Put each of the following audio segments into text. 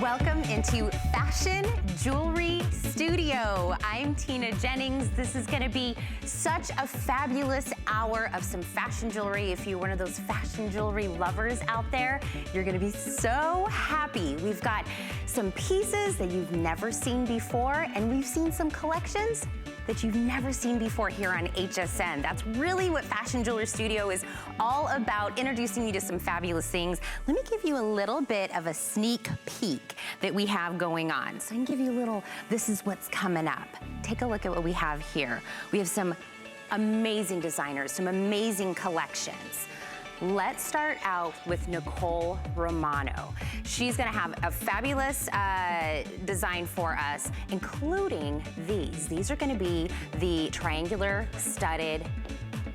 Welcome into Fashion Jewelry Studio. I'm Tina Jennings. This is gonna be such a fabulous hour of some fashion jewelry. If you're one of those fashion jewelry lovers out there, you're gonna be so happy. We've got some pieces that you've never seen before, and we've seen some collections that you've never seen before here on HSN. That's really what Fashion Jewelry Studio is all about, introducing you to some fabulous things. Let me give you a little bit of a sneak peek that we have going on. So I can give you a little, this is what's coming up. Take a look at what we have here. We have some amazing designers, some amazing collections. Let's start out with Nicole Romano. She's gonna have a fabulous design for us, including these. These are gonna be the triangular studded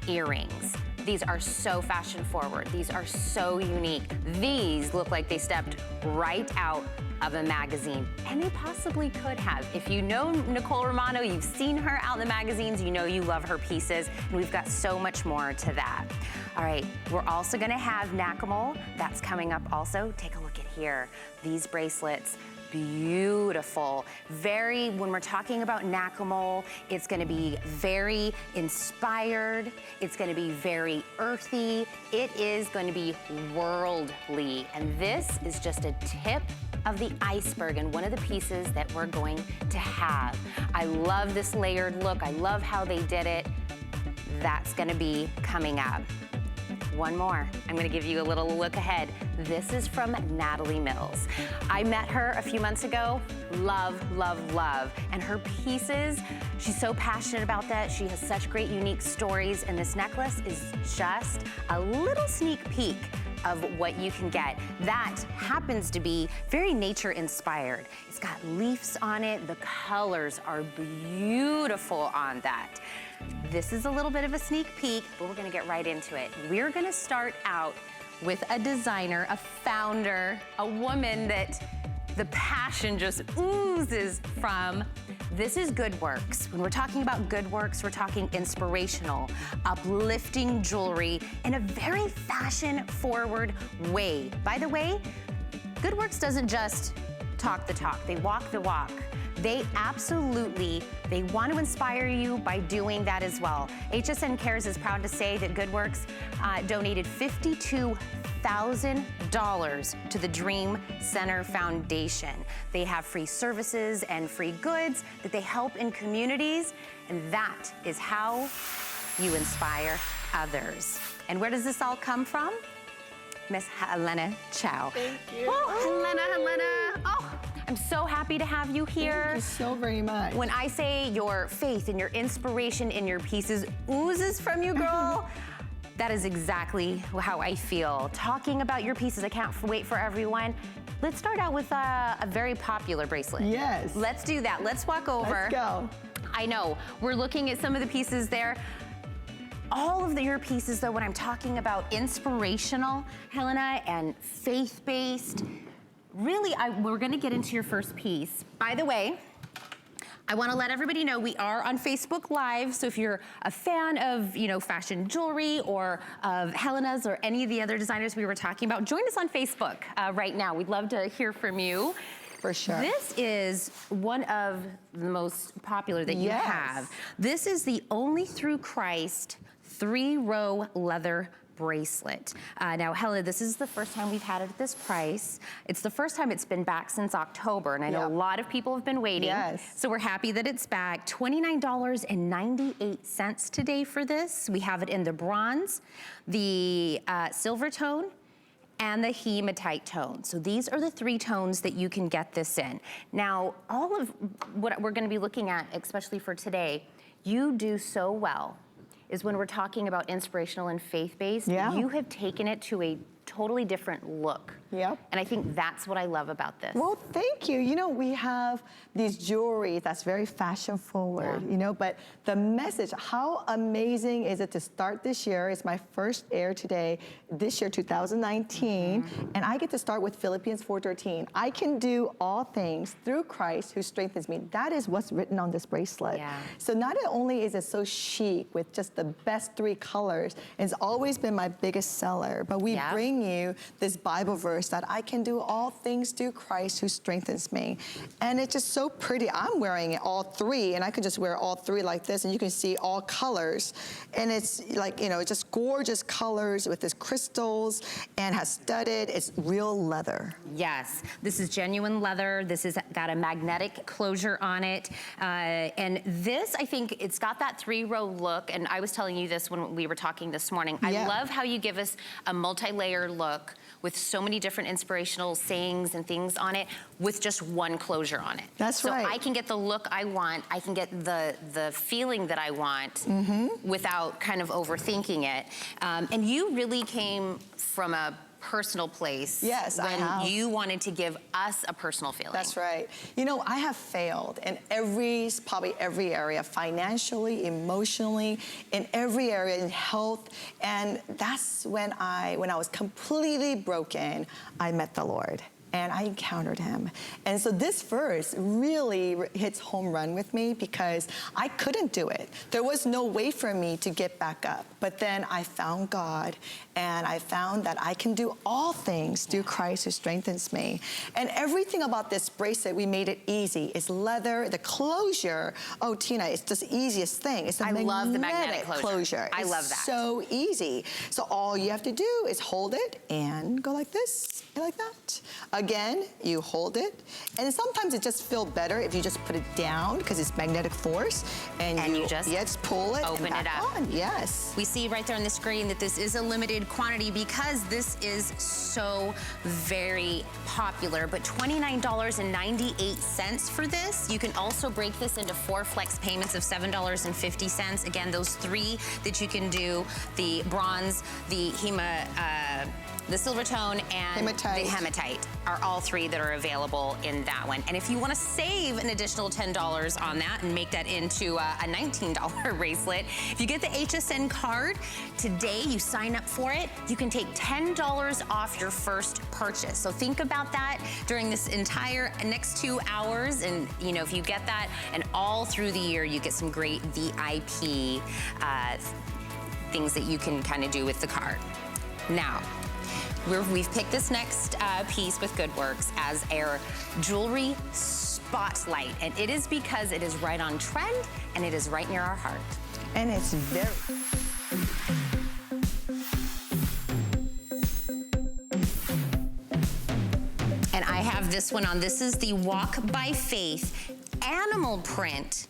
earrings. These are so fashion forward. These are so unique. These look like they stepped right out of a magazine, and they possibly could have. If you know Nicole Romano, you've seen her out in the magazines, you know you love her pieces, and we've got so much more to that. All right, we're also gonna have Nakamol. That's coming up also. Take a look at here. These bracelets, beautiful. When we're talking about Nakamol, it's gonna be very inspired. It's gonna be very earthy. It is going to be worldly. And this is just a tip of the iceberg and one of the pieces that we're going to have. I love this layered look. I love how they did it. That's gonna be coming up. One more. I'm gonna give you a little look ahead. This is from Natalie Mills. I met her a few months ago. Love, love, love. And her pieces, she's so passionate about that. She has such great unique stories, and this necklace is just a little sneak peek of what you can get. That happens to be very nature inspired. It's got leaves on it. The colors are beautiful on that. This is a little bit of a sneak peek, but we're gonna get right into it. We're gonna start out with a designer, a founder, a woman that the passion just oozes from. This is Good Works. When we're talking about Good Works, we're talking inspirational, uplifting jewelry in a very fashion-forward way. By the way, Good Works doesn't just talk the talk, they walk the walk. They want to inspire you by doing that as well. HSN Cares is proud to say that Good Works donated $52,000 to the Dream Center Foundation. They have free services and free goods that they help in communities, and that is how you inspire others. And where does this all come from? Miss Helena Chow. Thank you. Oh, Helena. Oh, I'm so happy to have you here. Thank you so very much. When I say your faith and your inspiration in your pieces oozes from you, girl, that is exactly how I feel. Talking about your pieces, I can't wait for everyone. Let's start out with a very popular bracelet. Yes. Let's do that. Let's walk over. Let's go. I know, we're looking at some of the pieces there. All of your pieces, though, when I'm talking about inspirational, Helena, and faith-based, really, we're gonna get into your first piece. By the way, I wanna let everybody know we are on Facebook Live, so if you're a fan of, fashion jewelry or of Helena's or any of the other designers we were talking about, join us on Facebook right now. We'd love to hear from you. For sure. This is one of the most popular that you have. This is the Only Through Christ 3-row leather bracelet. Now, Helena, this is the first time we've had it at this price. It's the first time it's been back since October, and I know a lot of people have been waiting. Yes. So we're happy that it's back. $29.98 today for this. We have it in the bronze, the silver tone, and the hematite tone. So these are the 3 tones that you can get this in. Now, all of what we're gonna be looking at, especially for today, you do so well is when we're talking about inspirational and faith-based, you have taken it to a totally different look. Yep. And I think that's what I love about this. Well, thank you. We have these jewelry that's very fashion forward, but the message, how amazing is it to start this year? It's my first air today, this year, 2019, and I get to start with Philippians 4:13. I can do all things through Christ who strengthens me. That is what's written on this bracelet. Yeah. So not only is it so chic with just the best 3 colors, it's always been my biggest seller, but we bring you this Bible verse verse that I can do all things through Christ who strengthens me. And it's just so pretty. I'm wearing it all three, and I could just wear all three like this, and you can see all colors. And it's like, you know, just gorgeous colors with this crystals and has studded. It's real leather. Yes, this is genuine leather. This has got a magnetic closure on it. And this, I think, it's got that 3-row look. And I was telling you this when we were talking this morning. I love how you give us a multi-layer look with so many different inspirational sayings and things on it with just one closure on it. That's right. So I can get the look I want, I can get the feeling that I want without kind of overthinking it. And you really came from a personal place. Yes, I have. When you wanted to give us a personal feeling. That's right. You know, I have failed in probably every area, financially, emotionally, in every area, in health. And that's when I was completely broken, I met the Lord. And I encountered him. And so this verse really hits home run with me because I couldn't do it. There was no way for me to get back up. But then I found God, and I found that I can do all things through Christ who strengthens me. And everything about this bracelet, we made it easy. It's leather, the closure. Oh, Tina, it's just the easiest thing. It's I love the magnetic closure. I love that. So easy. So all you have to do is hold it and go like this, and like that. Again, you hold it, and sometimes it just feels better if you just put it down because it's magnetic force, and you just pull it open and back it up. on. Yes. We see right there on the screen that this is a limited quantity because this is so very popular, but $29.98 for this. You can also break this into 4 flex payments of $7.50. Again, those 3 that you can do, the bronze, the silver tone, and the hematite are all 3 that are available in that one. And if you want to save an additional $10 on that and make that into a $19 bracelet, if you get the HSN card today, you sign up for it, you can take $10 off your first purchase. So think about that during this entire next 2 hours. And you know, if you get that, and all through the year, you get some great VIP things that you can kind of do with the card. Now, we've picked this next piece with GoodWorks as our jewelry spotlight, and it is because it is right on trend and it is right near our heart. And it's very... And I have this one on. This is the Walk by Faith animal print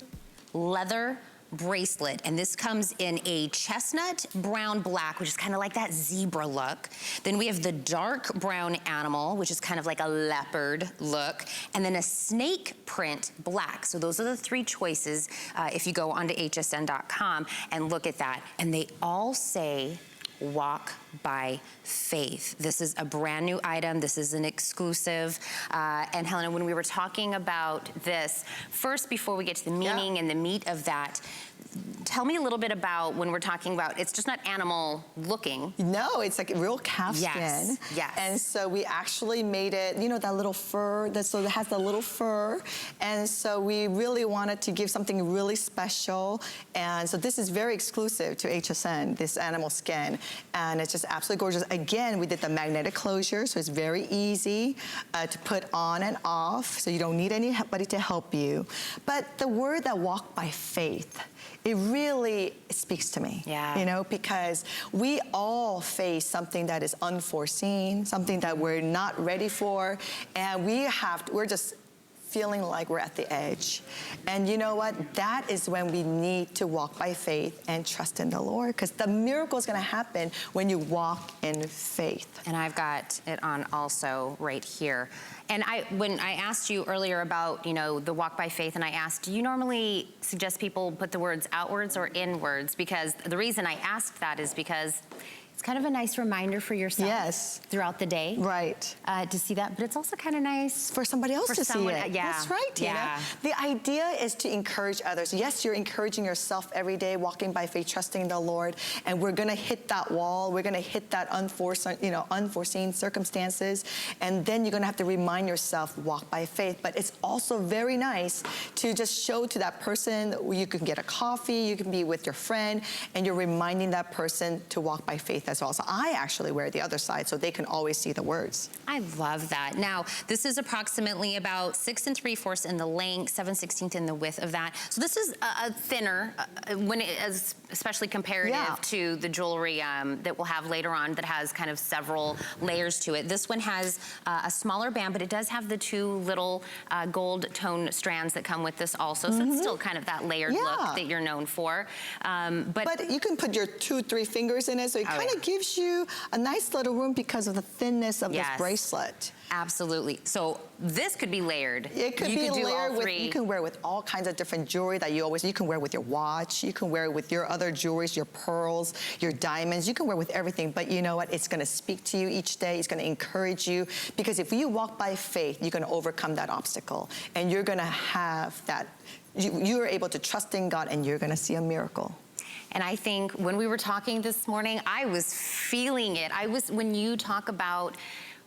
leather bracelet, and this comes in a chestnut brown black, which is kind of like that zebra look. Then we have the dark brown animal, which is kind of like a leopard look, and then a snake print black. So those are the 3 choices if you go onto hsn.com and look at that. And they all say walk by faith. This is a brand new item. This is an exclusive. And Helena, when we were talking about this, first, before we get to the meaning and the meat of that, tell me a little bit about when we're talking about, it's just not animal looking. No, it's like a real calf skin. Yes. And so we actually made it, you know, that little fur, so it has the little fur. And so we really wanted to give something really special. And so this is very exclusive to HSN, this animal skin. And it's just absolutely gorgeous. Again, we did the magnetic closure, so it's very easy to put on and off, so you don't need anybody to help you. But the word that walk by faith, it really speaks to me, you know, because we all face something that is unforeseen, something that we're not ready for, and we're just feeling like we're at the edge. And you know what? That is when we need to walk by faith and trust in the Lord, because the miracle is going to happen when you walk in faith. And I've got it on also right here. And when I asked you earlier about, you know, the walk by faith, and I asked, do you normally suggest people put the words outwards or inwards? Because the reason I asked that is because it's kind of a nice reminder for yourself throughout the day. Right. To see that, but it's also kind of nice for somebody else to see it. Yeah. That's right, Tina. Yeah. The idea is to encourage others. Yes, you're encouraging yourself every day, walking by faith, trusting the Lord, and we're gonna hit that wall. We're gonna hit that unforeseen circumstances, and then you're gonna have to remind yourself, walk by faith. But it's also very nice to just show to that person. You can get a coffee, you can be with your friend, and you're reminding that person to walk by faith as well. So I actually wear the other side so they can always see the words. I love that. Now, this is approximately about 6 3/4 in the length, 7/16 in the width of that. So this is a thinner, when it is especially comparative to the jewelry that we'll have later on that has kind of several layers to it. This one has a smaller band, but it does have the 2 little gold tone strands that come with this also. So it's still kind of that layered look that you're known for. But you can put your 2, 3 fingers in it, so it kind of gives you a nice little room because of the thinness of this bracelet. Absolutely. So this could be layered. It could be layered with, you can wear it with all kinds of different jewelry that you can wear with your watch, you can wear it with your other jewelries, your pearls, your diamonds, you can wear it with everything, but you know what? It's gonna speak to you each day, it's gonna encourage you, because if you walk by faith, you're gonna overcome that obstacle, and you're gonna have that, you're able to trust in God, and you're gonna see a miracle. And I think when we were talking this morning, I was feeling it. When you talk about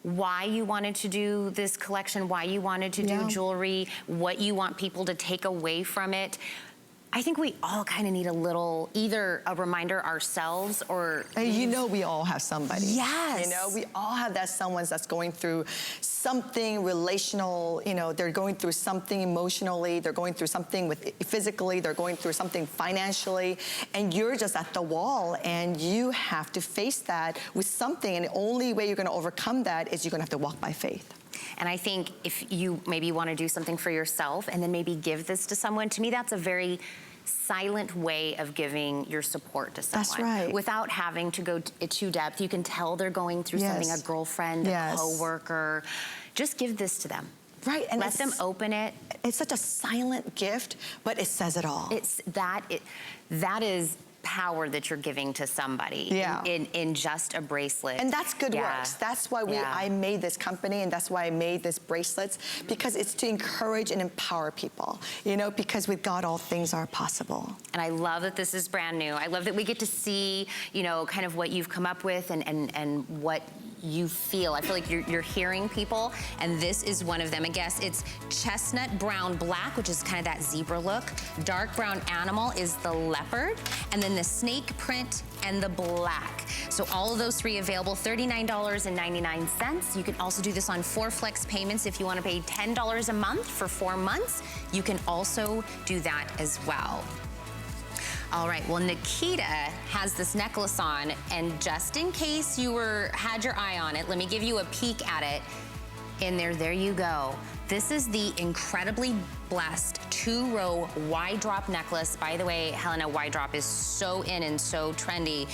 why you wanted to do this collection, why you wanted to do jewelry, what you want people to take away from it, I think we all kind of need a little, either a reminder ourselves or... You know we all have somebody. Yes. You know, we all have that someone that's going through something relational, you know, they're going through something emotionally, they're going through something physically, they're going through something financially, and you're just at the wall, and you have to face that with something, and the only way you're going to overcome that is you're going to have to walk by faith. And I think if you maybe want to do something for yourself and then maybe give this to someone, to me that's a very silent way of giving your support to someone. That's right. Without having to go to depth. You can tell they're going through something, a girlfriend, a coworker. Just give this to them. Right, and let them open it. It's such a silent gift, but it says it all. That is power that you're giving to somebody in just a bracelet. And that's good works. That's why I made this company, and that's why I made this bracelets, because it's to encourage and empower people, you know, because with God all things are possible. And I love that this is brand new. I love that we get to see, you know, kind of what you've come up with and what you feel. I feel like you're hearing people, and this is one of them. I guess it's chestnut brown black, which is kind of that zebra look. Dark brown animal is the leopard, and then the snake print and the black. So all of those 3 available, $39.99. You can also do this on 4 flex payments if you want to pay $10 a month for 4 months. You can also do that as well. All right, well, Nikita has this necklace on, and just in case you had your eye on it, let me give you a peek at it. There you go. This is the incredibly blessed 2-row wide drop necklace. By the way, Helena, wide drop is so in and so trendy.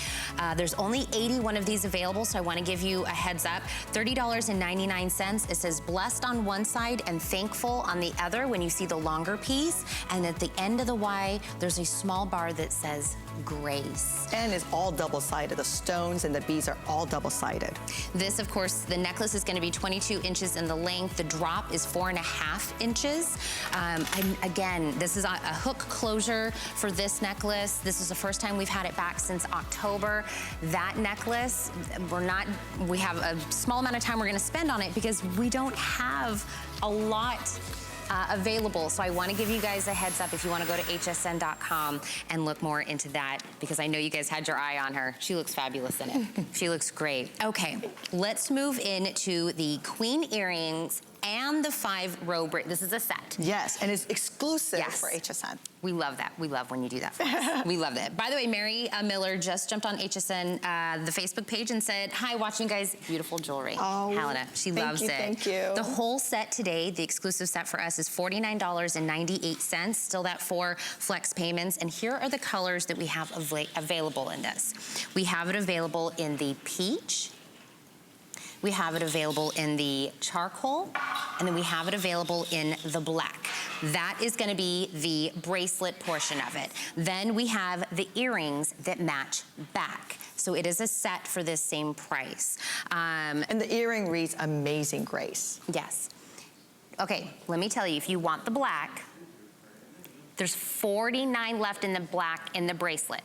There's only 81 of these available, so I want to give you a heads up. $30.99. It says blessed on one side and thankful on the other when you see the longer piece. And at the end of the Y, there's a small bar that says grace. And it's all double-sided. The stones and the beads are all double-sided. This, of course, the necklace is going to be 22 inches in the length. The drop is 4.5 inches. Again, this is a hook closure for this necklace. This is the first time we've had it back since October. That necklace, we have a small amount of time we're going to spend on it because we don't have a lot available. So I want to give you guys a heads up if you want to go to hsn.com and look more into that, because I know you guys had your eye on her. She looks fabulous in it. She looks great. Okay, let's move into the queen earrings and the 5-row braid. This is a set. Yes, and it's exclusive for HSN. We love that. We love when you do that for us. We love that. By the way, Mary Miller just jumped on HSN, the Facebook page, and said, hi, watching guys, beautiful jewelry. Oh, Helena, she loves it. Thank you. The whole set today, the exclusive set for us, is $49.98. Still that 4 flex payments. And here are the colors that we have available in this. We have it available in the peach. We have it available in the charcoal, and then we have it available in the black. That is gonna be the bracelet portion of it. Then we have the earrings that match back. So it is a set for this same price. And the earring reads Amazing Grace. Yes. Okay, let me tell you, if you want the black, there's 49 left in the black in the bracelet.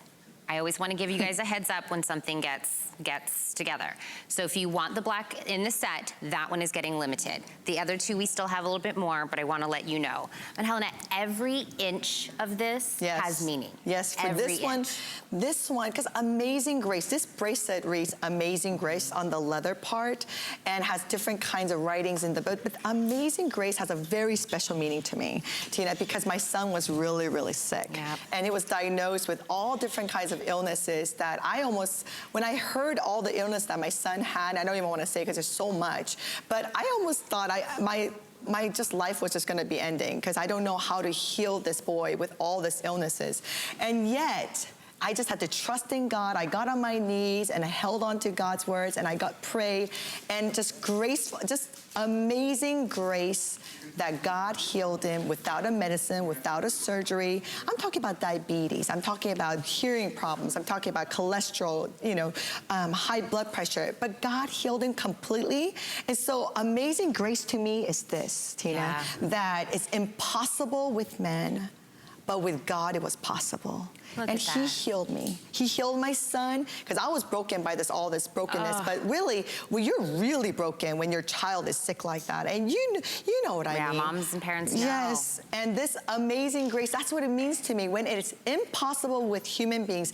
I always want to give you guys a heads up when something gets together. So if you want the black in the set, that one is getting limited. The other two, we still have a little bit more, but I want to let you know. And Helena, every inch of this has meaning. Yes, for this one, because Amazing Grace, this bracelet reads Amazing Grace on the leather part and has different kinds of writings in the book, but Amazing Grace has a very special meaning to me, Tina, because my son was really, really sick. Yep. And he was diagnosed with all different kinds of illnesses that I almost, when I heard all the illness that my son had, I don't even want to say because there's so much, but I almost thought my life was just going to be ending because I don't know how to heal this boy with all these illnesses. And yet, I just had to trust in God. I got on my knees and I held on to God's words and I got prayed and just graceful, just amazing grace that God healed him without a medicine, without a surgery. I'm talking about diabetes. I'm talking about hearing problems. I'm talking about cholesterol, high blood pressure. But God healed him completely. And so Amazing Grace to me is this, Tina, that it's impossible with men, but with God it was possible. And he healed me. He healed my son, because I was broken by all this brokenness. But really, well, you're really broken when your child is sick like that. And you know what I mean. Yeah, moms and parents know. Yes, and this Amazing Grace, that's what it means to me. When it's impossible with human beings,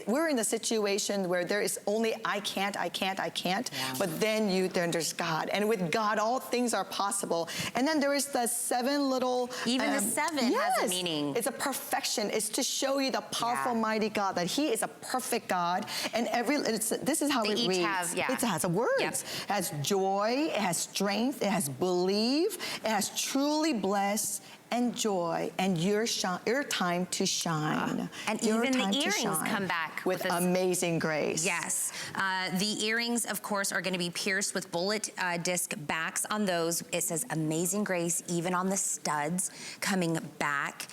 we're in a situation where there is only I can't. Yeah. But then there's God. And with God, all things are possible. And then there is the 7 little... Even the 7 has a meaning. It's a perfection. It's to show you the powerful, mighty God, that he is a perfect God. And this is how it reads. It has words. Yep. It has joy, it has strength, it has believe, it has truly bless and joy, and your time to shine. And even the earrings come back with Amazing Grace. Yes. The earrings, of course, are going to be pierced with bullet disc backs on those. It says Amazing Grace, even on the studs coming back.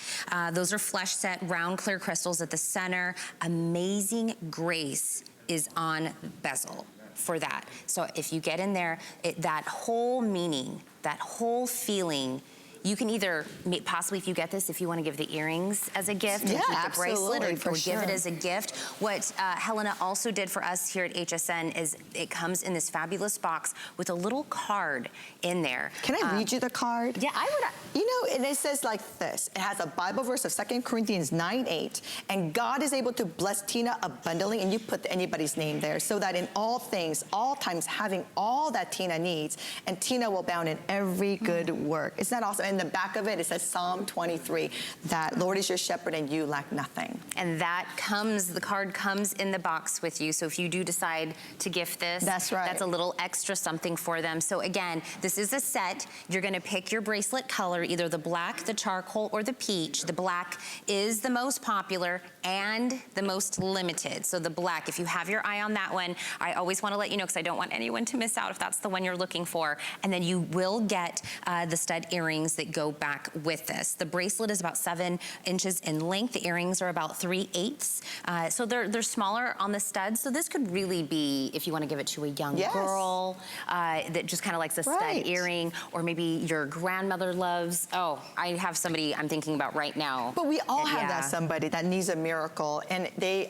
Those are flesh set, round, clear crystals at the center. Amazing Grace is on bezel for that. So if you get in there, that whole meaning, that whole feeling, you can either, possibly if you get this, if you want to give the earrings as a gift, and keep the bracelet, or give it as a gift. What Helena also did for us here at HSN is it comes in this fabulous box with a little card in there. Can I read you the card? Yeah, I would. And it says like this. It has a Bible verse of 2 Corinthians 9:8. And God is able to bless Tina abundantly, and you put anybody's name there, so that in all things, all times, having all that Tina needs, and Tina will abound in every good work. Isn't that awesome? In the back of it says Psalm 23, that Lord is your shepherd and you lack nothing. And the card comes in the box with you. So if you do decide to gift this, that's right. That's a little extra something for them. So again, this is a set. You're going to pick your bracelet color, either the black, the charcoal, or the peach. The black is the most popular and the most limited. So the black, if you have your eye on that one, I always want to let you know, because I don't want anyone to miss out if that's the one you're looking for. And then you will get the stud earrings that go back with this. The bracelet is about 7 inches in length. The earrings are about 3/8. So they're smaller on the studs. So this could really be, if you want to give it to a young girl that just kind of likes a stud earring, or maybe your grandmother loves. Oh, I have somebody I'm thinking about right now. But we all have that somebody that needs a miracle, and they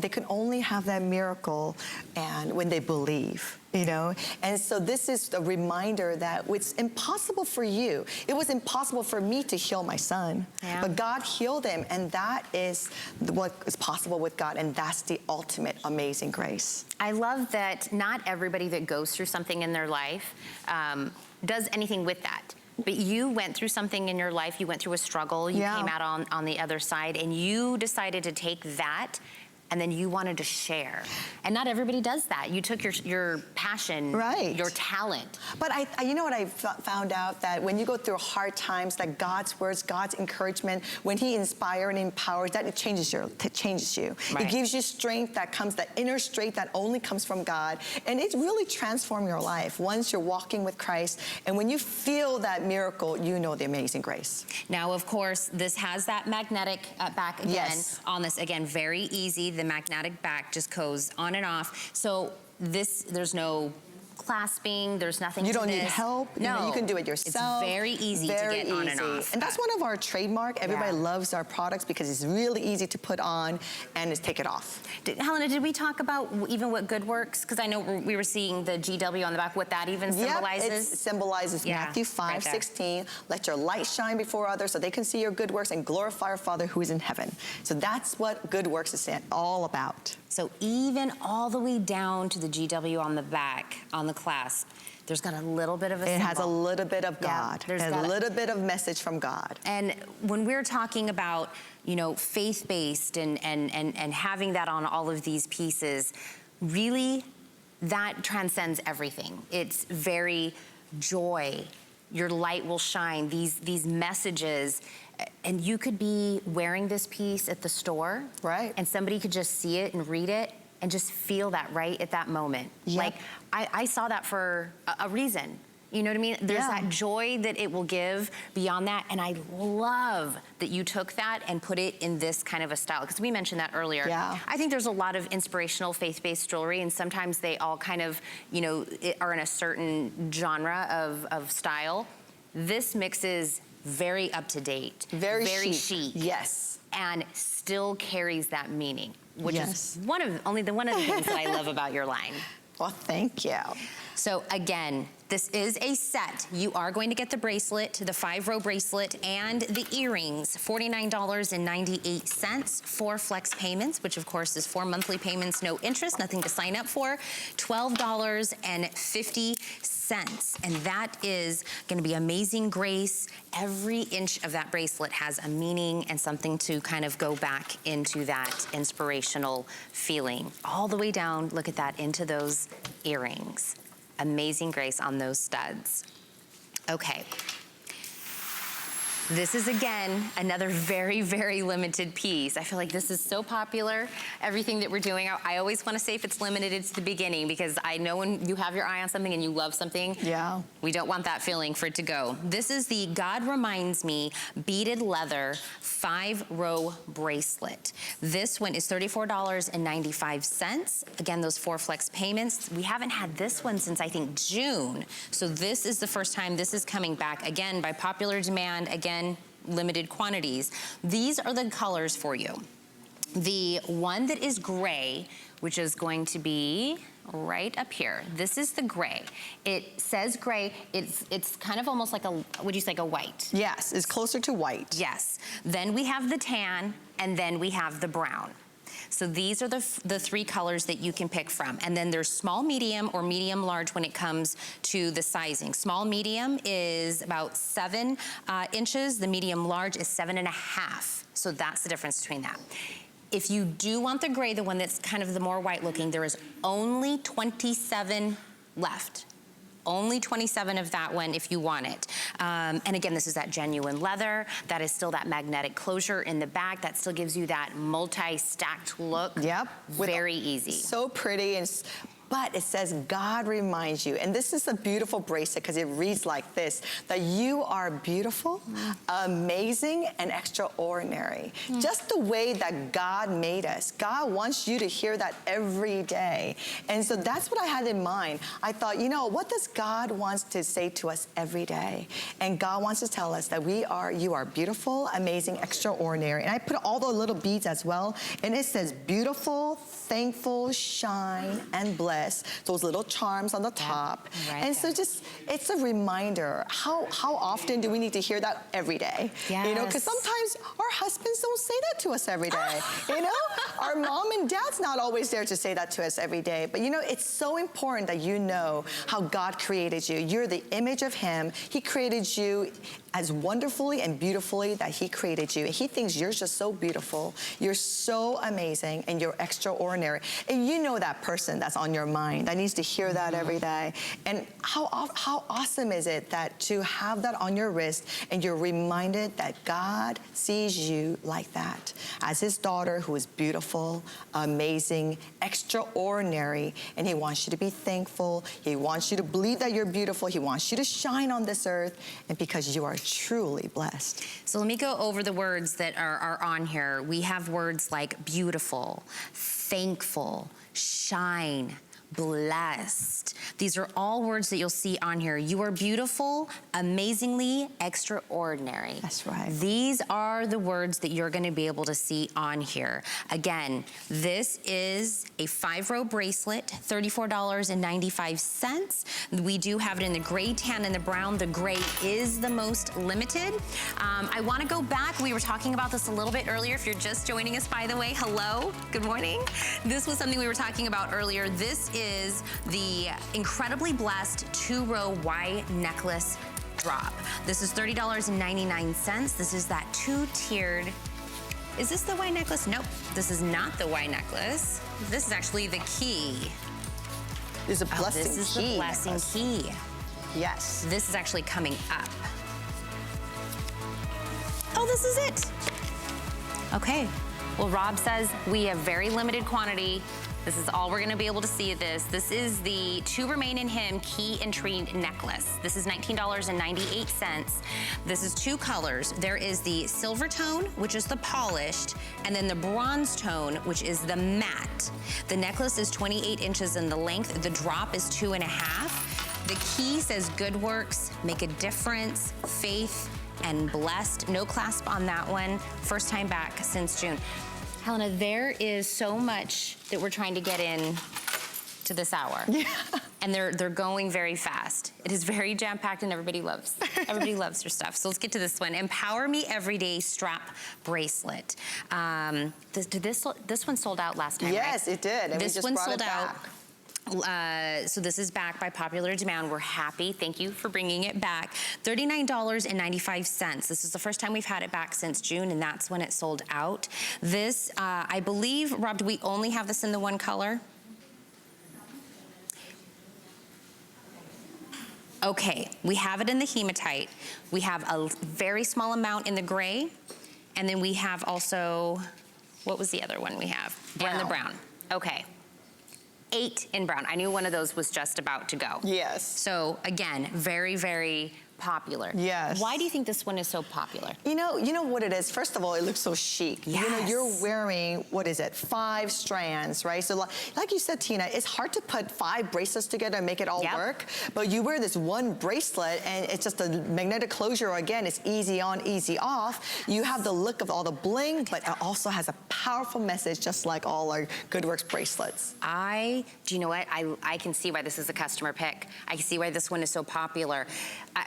can only have that miracle and when they believe. And so this is a reminder that it's impossible for you. It was impossible for me to heal my son, but God healed him, and that is what is possible with God, and that's the ultimate Amazing Grace. I love that not everybody that goes through something in their life does anything with that. But you went through something in your life, you went through a struggle, you came out on the other side, and you decided to take that and then you wanted to share. And not everybody does that. You took your passion, your talent. But you know what I found out? That when you go through hard times, that God's words, God's encouragement, when he inspires and empowers, that it changes you. It gives you strength that comes, that inner strength that only comes from God. And it really transforms your life once you're walking with Christ. And when you feel that miracle, you know the Amazing Grace. Now, of course, this has that magnetic back again on this. Again, very easy. The magnetic back just goes on and off. So there's no clasping. There's nothing You to don't this. need help. No. You can do it yourself. It's very easy to get on and off. And that's one of our trademark. Everybody loves our products because it's really easy to put on and just take it off. Helena, did we talk about even what good works? Because I know we were seeing the GW on the back, what that even symbolizes. It symbolizes Matthew 5:16. Let your light shine before others so they can see your good works and glorify our Father who is in heaven. So that's what good works is all about. So even all the way down to the GW on the back, on the clasp, there's got a little bit of a symbol. It has a little bit of God. There's a little bit of message from God. And when we're talking about, you know, faith-based and having that on all of these pieces, really that transcends everything. It's very joy. Your light will shine. These messages. And you could be wearing this piece at the store. Right. And somebody could just see it and read it and just feel that right at that moment. Yep. Like, I saw that for a reason. You know what I mean? There's that joy that it will give beyond that. And I love that you took that and put it in this kind of a style. Because we mentioned that earlier. Yeah. I think there's a lot of inspirational faith-based jewelry. And sometimes they all kind of, you know, are in a certain genre of style. This mixes very up to date, very chic. Yes. And still carries that meaning, which is one of the things that I love about your line. Well, thank you. So again, this is a set. You are going to get the bracelet, the 5-row bracelet, and the earrings, $49.98, 4 flex payments, which of course is 4 monthly payments, no interest, nothing to sign up for, $12.50. And that is going to be amazing grace. Every inch of that bracelet has a meaning and something to kind of go back into that inspirational feeling. All the way down, look at that, into those earrings. Amazing grace on those studs. Okay. This is, again, another very, very limited piece. I feel like this is so popular, everything that we're doing. I always want to say if it's limited, it's the beginning, because I know when you have your eye on something and you love something, we don't want that feeling for it to go. This is the God Reminds Me beaded leather 5-row bracelet. This one is $34.95. Again, those 4 flex payments. We haven't had this one since, I think, June. So this is the first time this is coming back, again, by popular demand, again, limited quantities. These are the colors for you. The one that is gray, which is going to be right up here. This is the gray. It says gray. It's kind of almost like would you say a white? Yes, it's closer to white. Yes. Then we have the tan, and then we have the brown. So these are the 3 colors that you can pick from. And then there's small, medium, or medium large when it comes to the sizing. Small medium is about 7 inches. The medium large is 7.5. So that's the difference between that. If you do want the gray, the one that's kind of the more white looking, there is only 27 left. Only 27 of that one if you want it. And again, this is that genuine leather. That is still that magnetic closure in the back. That still gives you that multi-stacked look. Yep. Very easy. So pretty. But it says, God reminds you. And this is a beautiful bracelet because it reads like this, that you are beautiful, amazing, and extraordinary. Just the way that God made us. God wants you to hear that every day. And so that's what I had in mind. I thought, you know, what does God want to say to us every day? And God wants to tell us that you are beautiful, amazing, extraordinary. And I put all the little beads as well. And it says, beautiful, thankful, shine, and bless. Those little charms on the top. Right. And so it's a reminder, how often do we need to hear that every day? Yes. You know, because sometimes our husbands don't say that to us every day. You know, our mom and dad's not always there to say that to us every day. But you know, it's so important that you know how God created you. You're the image of Him. He created you as wonderfully and beautifully that He created you. And He thinks you're just so beautiful. You're so amazing, and you're extraordinary. And you know that person that's on your mind that needs to hear that every day. And how awesome is it that to have that on your wrist and you're reminded that God sees you like that, as His daughter who is beautiful, amazing, extraordinary, and He wants you to be thankful. He wants you to believe that you're beautiful. He wants you to shine on this earth, and because you are truly blessed. So let me go over the words that are on here. We have words like beautiful, thankful, shine, blessed. These are all words that you'll see on here. You are beautiful, amazingly extraordinary. That's right. These are the words that you're gonna be able to see on here. Again, this is a 5-row bracelet, $34.95. We do have it in the gray, tan, and the brown. The gray is the most limited. I wanna go back. We were talking about this a little bit earlier. If you're just joining us, by the way, hello, good morning. This was something we were talking about earlier. This is the incredibly blessed 2-row Y necklace drop. This is $30.99. This is that 2-tiered. Is this the Y necklace? Nope, this is not the Y necklace. This is actually the key. There's a blessing key. This is the blessing key. Yes. This is actually coming up. Oh, this is it. Okay, well, Rob says we have very limited quantity. This is all we're gonna be able to see of this. This is the To Remain in Him key and tree necklace. This is $19.98. This is 2 colors. There is the silver tone, which is the polished, and then the bronze tone, which is the matte. The necklace is 28 inches in the length. The drop is 2.5. The key says good works, make a difference, faith, and blessed. No clasp on that one. First time back since June. Helena, there is so much that we're trying to get in to this hour. Yeah. And they're going very fast. It is very jam-packed and everybody loves your stuff. So let's get to this one. Empower Me Everyday Strap Bracelet. This one sold out last time, Yes, right? it did. And this we just one brought sold it out. back. So this is back by popular demand. We're happy. Thank you for bringing it back. $39.95. This is the first time we've had it back since June, and that's when it sold out. This, I believe, Rob, do we only have this in the one color? Okay, we have it in the hematite. We have a very small amount in the gray, and then we have also, what was the other one we have? Brown. And the brown. Okay. 8 in brown. I knew one of those was just about to go. Yes. So again, very, very popular. Yes. Why do you think this one is so popular? You know what it is? First of all, it looks so chic. Yes. You know, you're wearing, what is it, 5 strands, right? So like you said, Tina, it's hard to put 5 bracelets together and make it all work, but you wear this one bracelet and it's just a magnetic closure. Again, it's easy on, easy off. You have the look of all the bling, but it also has a powerful message, just like all our Good Works bracelets. Do you know what? I can see why this is a customer pick. I can see why this one is so popular.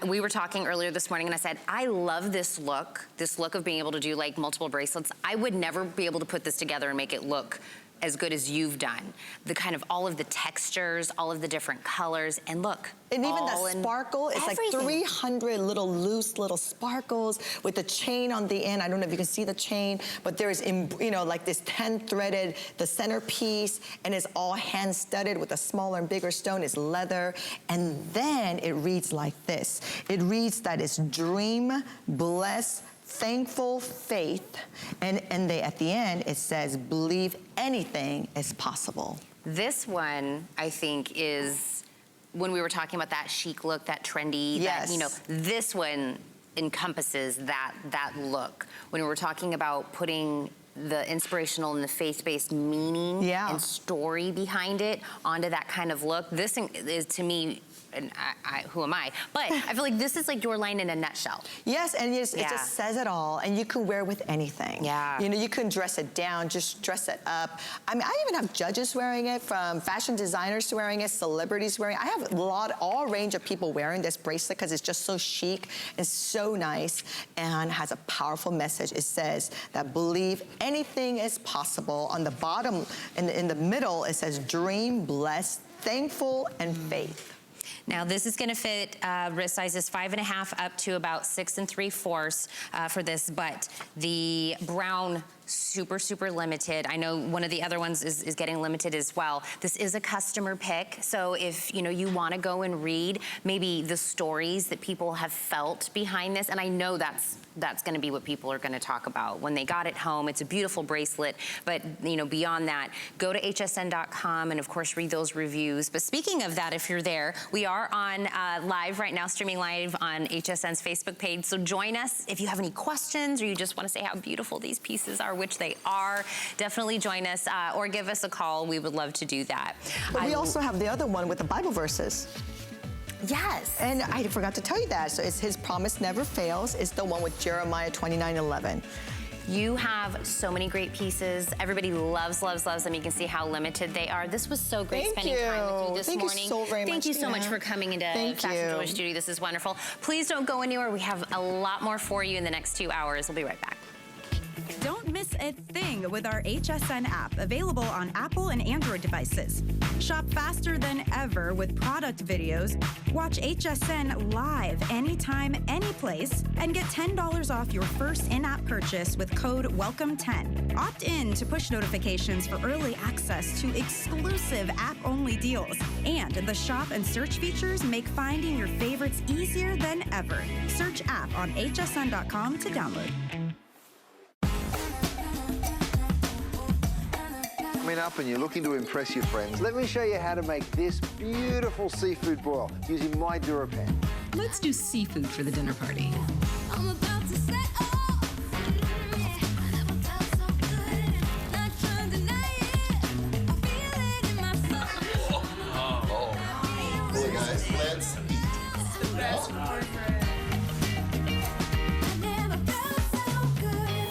We were talking earlier this morning and I said, I love this look of being able to do like multiple bracelets. I would never be able to put this together and make it look as good as you've done. The kind of all of the textures, all of the different colors, and look. And even the sparkle, it's everything. like 300 little loose little sparkles with the chain on the end. I don't know if you can see the chain, but there's, you know, like this 10-threaded, the centerpiece, and it's all hand studded with a smaller and bigger stone. It's leather. And then it reads like this. It reads that it's dream, bless, thankful, faith, and at the end it says, believe anything is possible. This one, I think, is when we were talking about that chic look, that trendy, yes. that, you know, this one encompasses that look. When we were talking about putting the inspirational and the faith-based meaning and story behind it onto that kind of look, this is, to me, and who am I? But I feel like this is like your line in a nutshell. Yes, and it just says it all, and you can wear with anything. Yeah. You know, you can dress it down, just dress it up. I mean, I even have judges wearing it, from fashion designers wearing it, celebrities wearing it. I have all range of people wearing this bracelet because it's just so chic and so nice and has a powerful message. It says that believe anything is possible. On the bottom, in the middle, it says dream, bless, thankful, and faith. Now this is gonna fit wrist sizes 5.5 up to about 6 3/4 for this, but the brown, super, super limited. I know one of the other ones is getting limited as well. This is a customer pick, so if you wanna go and read maybe the stories that people have felt behind this, and I know that's gonna be what people are gonna talk about when they got it home. It's a beautiful bracelet, but beyond that, go to hsn.com and of course read those reviews. But speaking of that, if you're there, we are on live right now, streaming live on HSN's Facebook page, so join us if you have any questions or you just wanna say how beautiful these pieces are. which they are, definitely join us or give us a call. We would love to do that. But we also have the other one with the Bible verses. Yes. And I forgot to tell you that. So it's His promise never fails. It's the one with Jeremiah 29:11. You have so many great pieces. Everybody loves, loves, loves them. You can see how limited they are. This was so great spending time with you this morning. Thank you so very much. Thank you so much for coming into Fashion Jewelry Studio. This is wonderful. Please don't go anywhere. We have a lot more for you in the next 2 hours. We'll be right back. Don't miss a thing with our HSN app, available on Apple and Android devices. Shop faster than ever with product videos. Watch HSN live anytime, anyplace, and get $10 off your first in-app purchase with code WELCOME10. Opt in to push notifications for early access to exclusive app-only deals. And the shop and search features make finding your favorites easier than ever. Search app on hsn.com to download. Coming up and you're looking to impress your friends, let me show you how to make this beautiful seafood broil using my DuraPan. Let's do seafood for the dinner party. I'm about to say, oh, I never felt so good. Not trying to deny it. I feel it in my soul. Hey guys, let's eat. It's the best boyfriend. I never felt so good.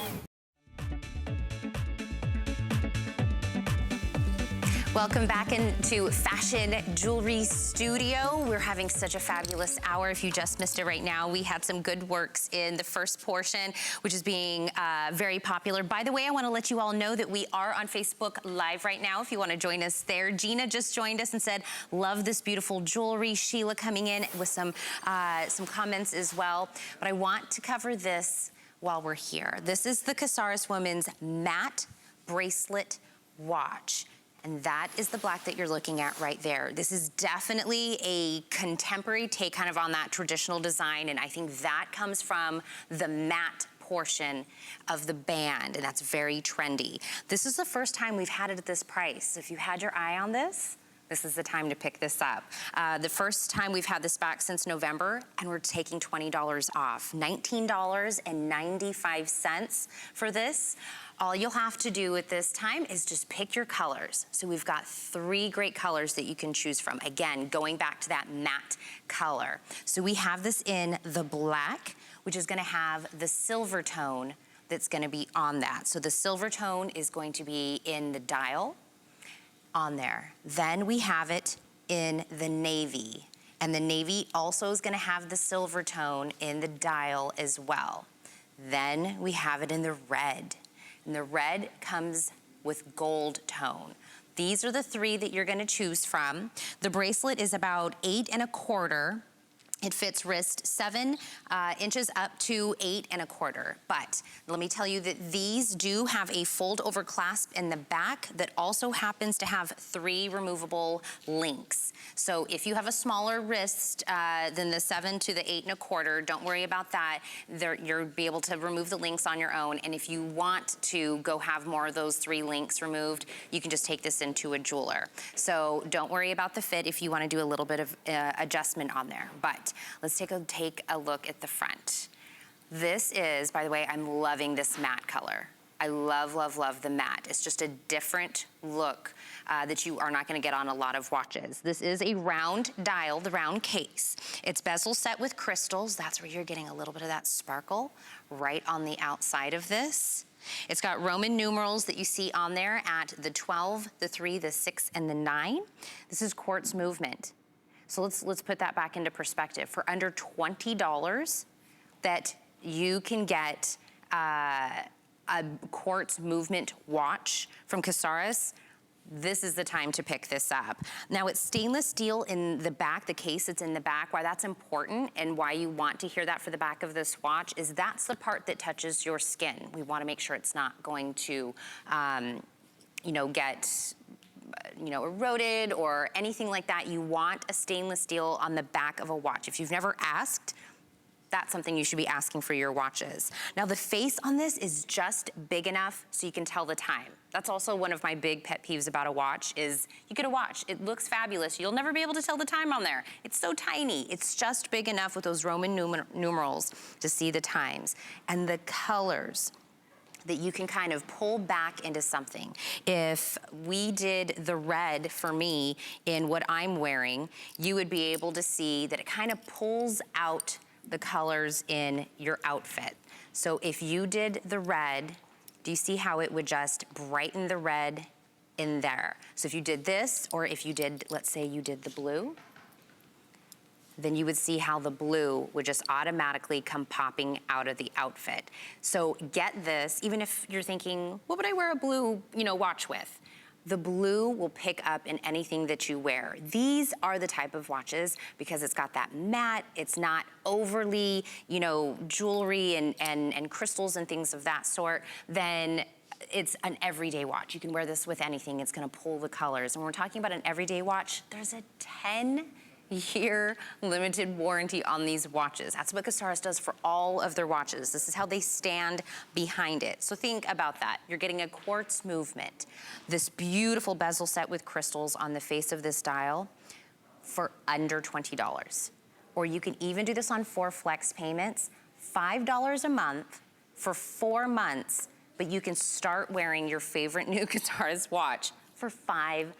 Welcome back into Fashion Jewelry Studio. We're having such a fabulous hour. If you just missed it right now, we had some good works in the first portion, which is being very popular. By the way, I want to let you all know that we are on Facebook Live right now if you want to join us there. Gina just joined us and said, love this beautiful jewelry. Sheila coming in with some comments as well. But I want to cover this while we're here. This is the Casares Women's Matte Bracelet Watch. And that is the black that you're looking at right there. This is definitely a contemporary take kind of on that traditional design, and I think that comes from the matte portion of the band, and that's very trendy. This is the first time we've had it at this price. If you had your eye on this, this is the time to pick this up. The first time we've had this back since November, and we're taking $20 off. $19.95 for this. All you'll have to do at this time is just pick your colors. So we've got 3 great colors that you can choose from. Again, going back to that matte color. So we have this in the black, which is gonna have the silver tone that's gonna be on that. So the silver tone is going to be in the dial on there. Then we have it in the navy. And the navy also is gonna have the silver tone in the dial as well. Then we have it in the red. And the red comes with gold tone. These are the 3 that you're gonna choose from. The bracelet is about 8 1/4. It fits wrist 7 inches up to 8 1/4. But let me tell you that these do have a fold over clasp in the back that also happens to have 3 removable links. So if you have a smaller wrist than the 7 to the 8 1/4, don't worry about that. You'll be able to remove the links on your own. And if you want to go have more of those 3 links removed, you can just take this into a jeweler. So don't worry about the fit if you want to do a little bit of adjustment on there. But let's take a look at the front. This is, by the way, I'm loving this matte color. I love, love, love the matte. It's just a different look that you are not gonna get on a lot of watches. This is a round dial, the round case. It's bezel set with crystals. That's where you're getting a little bit of that sparkle right on the outside of this. It's got Roman numerals that you see on there at the 12, the 3, the 6, and the 9. This is quartz movement. So let's put that back into perspective. For under $20, that you can get a quartz movement watch from Casares. This is the time to pick this up. Now it's stainless steel in the back, the case that's in the back. Why that's important and why you want to hear that for the back of this watch is that's the part that touches your skin. We want to make sure it's not going to, get eroded or anything like that. You want a stainless steel on the back of a watch. If you've never asked, that's something you should be asking for your watches. Now the face on this is just big enough so you can tell the time. That's also one of my big pet peeves about a watch is you get a watch, it looks fabulous. You'll never be able to tell the time on there. It's so tiny. It's just big enough with those Roman numerals to see the times. And the colors. that you can kind of pull back into something. If we did the red for me in what I'm wearing, you would be able to see that it kind of pulls out the colors in your outfit. So if you did the red, do you see how it would just brighten the red in there? So if you did this, or if you did, let's say you did the blue, then you would see how the blue would just automatically come popping out of the outfit. So get this, even if you're thinking, what would I wear a blue, watch with? The blue will pick up in anything that you wear. These are the type of watches because it's got that matte, it's not overly, jewelry and crystals and things of that sort, then it's an everyday watch. You can wear this with anything, it's gonna pull the colors. And when we're talking about an everyday watch, there's a 10-year limited warranty on these watches. That's what Casares does for all of their watches. This is how they stand behind it. So think about that. You're getting a quartz movement. This beautiful bezel set with crystals on the face of this dial for under $20. Or you can even do this on 4 flex payments, $5 a month for 4 months, but you can start wearing your favorite new Casares watch for $5.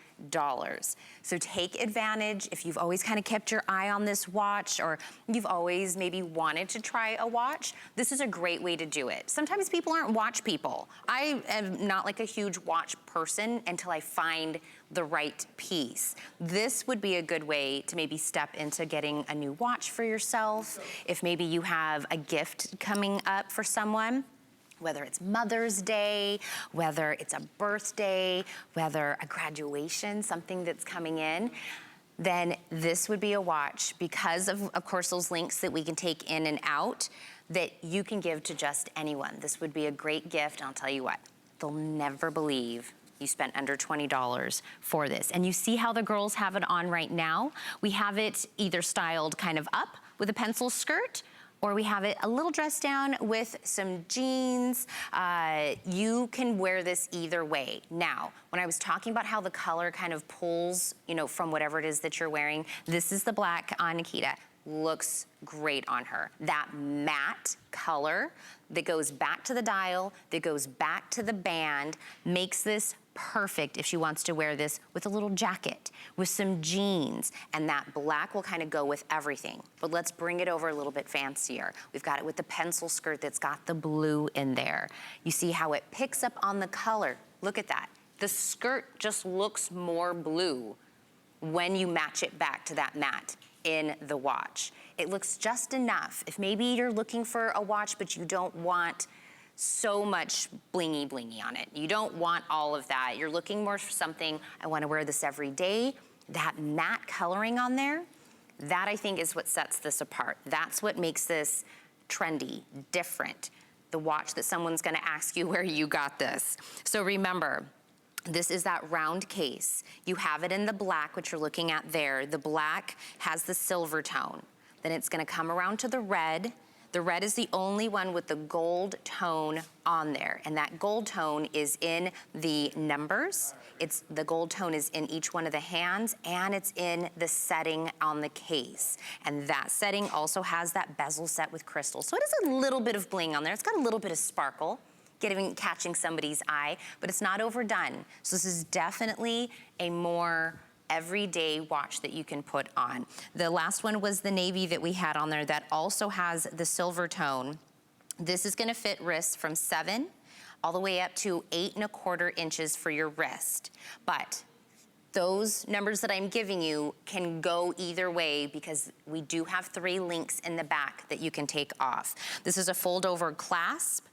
So take advantage. If you've always kind of kept your eye on this watch, or you've always maybe wanted to try a watch, this is a great way to do it. Sometimes people aren't watch people. I am not like a huge watch person until I find the right piece. This would be a good way to maybe step into getting a new watch for yourself. If maybe you have a gift coming up for someone, whether it's Mother's Day, whether it's a birthday, whether a graduation, something that's coming in, then this would be a watch, because of course, those links that we can take in and out, that you can give to just anyone. This would be a great gift, and I'll tell you what, they'll never believe you spent under $20 for this. And you see how the girls have it on right now? We have it either styled kind of up with a pencil skirt, or we have it a little dressed down with some jeans. You can wear this either way. Now, when I was talking about how the color kind of pulls, from whatever it is that you're wearing, this is the black on Nikita. Looks great on her. That matte color that goes back to the dial, that goes back to the band, makes this perfect if she wants to wear this with a little jacket, with some jeans, and that black will kind of go with everything. But let's bring it over a little bit fancier. We've got it with the pencil skirt that's got the blue in there. You see how it picks up on the color. Look at that. The skirt just looks more blue when you match it back to that matte in the watch. It looks just enough. If maybe you're looking for a watch, but you don't want so much blingy on it. You don't want all of that. You're looking more for something, I wanna wear this every day. That matte coloring on there, that I think is what sets this apart. That's what makes this trendy, different. The watch that someone's gonna ask you where you got this. So remember, this is that round case. You have it in the black, which you're looking at there. The black has the silver tone. Then it's gonna come around to the red. The red is the only one with the gold tone on there, and that gold tone is in the numbers. The gold tone is in each one of the hands, and it's in the setting on the case. And that setting also has that bezel set with crystals. So it is a little bit of bling on there. It's got a little bit of sparkle, catching somebody's eye, but it's not overdone. So this is definitely a more everyday watch that you can put on. The last one was the navy that we had on there that also has the silver tone. This is gonna fit wrists from 7 all the way up to 8¼ inches for your wrist. But those numbers that I'm giving you can go either way because we do have 3 links in the back that you can take off. This is a fold over clasp.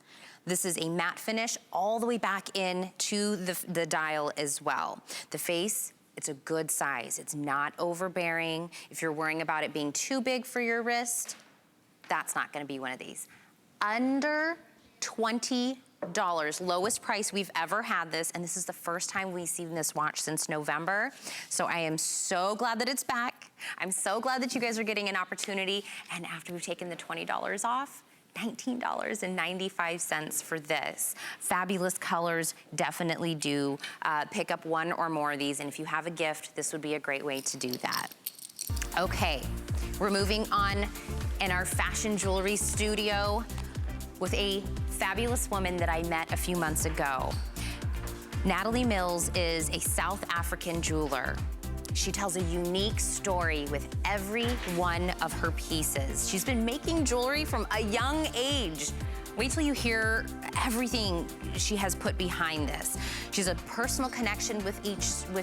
This is a matte finish all the way back in to the dial as well. The face, it's a good size. It's not overbearing. If you're worrying about it being too big for your wrist, that's not gonna be one of these. Under $20, lowest price we've ever had this, and this is the first time we've seen this watch since November. So I am so glad that it's back. I'm so glad that you guys are getting an opportunity, and after we've taken the $20 off, $19.95 for this. Fabulous colors, definitely do pick up 1 or more of these, and if you have a gift, this would be a great way to do that. Okay, we're moving on in our fashion jewelry studio. with a fabulous woman that I met a few months ago. Natalie Mills is a South African jeweler. She tells a unique story with every one of her pieces. She's been making jewelry from a young age. Wait till you hear everything she has put behind this. She's a personal connection with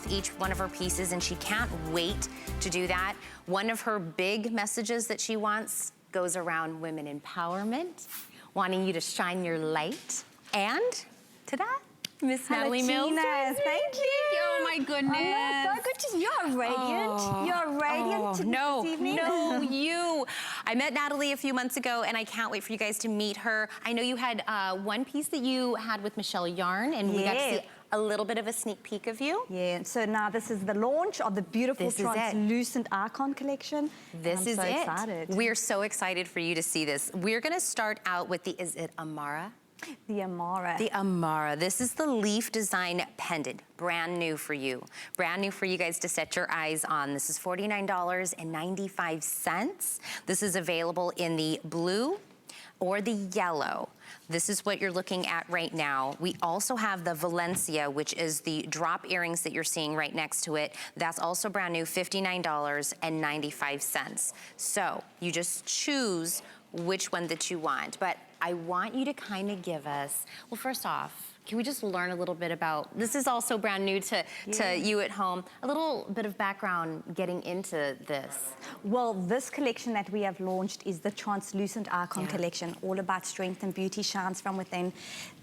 each one of her pieces, and she can't wait to do that. One of her big messages that she wants goes around women empowerment, wanting you to shine your light, and ta-da! Miss Natalie Mills. Thank you. Oh my goodness. Oh, so good to see you. You're radiant. You're radiant this evening. No, you. I met Natalie a few months ago, and I can't wait for you guys to meet her. I know you had one piece that you had with Michelle Yarn, and we got to see a little bit of a sneak peek of you. Yeah, so now this is the launch of the beautiful translucent icon collection. This is so it. Excited. We're so excited for you to see this. We're gonna start out with the, is it Amara? The Amara. The Amara. This is the leaf design pendant, brand new for you. Brand new for you guys to set your eyes on. This is $49.95. This is available in the blue or the yellow. This is what you're looking at right now. We also have the Valencia, which is the drop earrings that you're seeing right next to it. That's also brand new, $59.95. So you just choose which one that you want. But I want you to kind of give us, well, first off, can we just learn a little bit about, this is also brand new to you at home, a little bit of background getting into this. Well, this collection that we have launched is the Translucent Icon collection, all about strength and beauty, shines from within.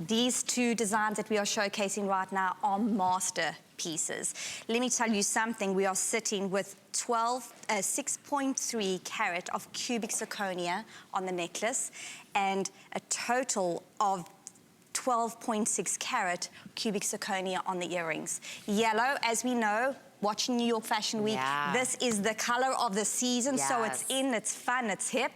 These two designs that we are showcasing right now are masterpieces. Let me tell you something, we are sitting with 6.3 carat of cubic zirconia on the necklace and a total of 12.6 carat cubic zirconia on the earrings. Yellow, as we know, watching New York Fashion Week, this is the color of the season, so it's in, it's fun, it's hip.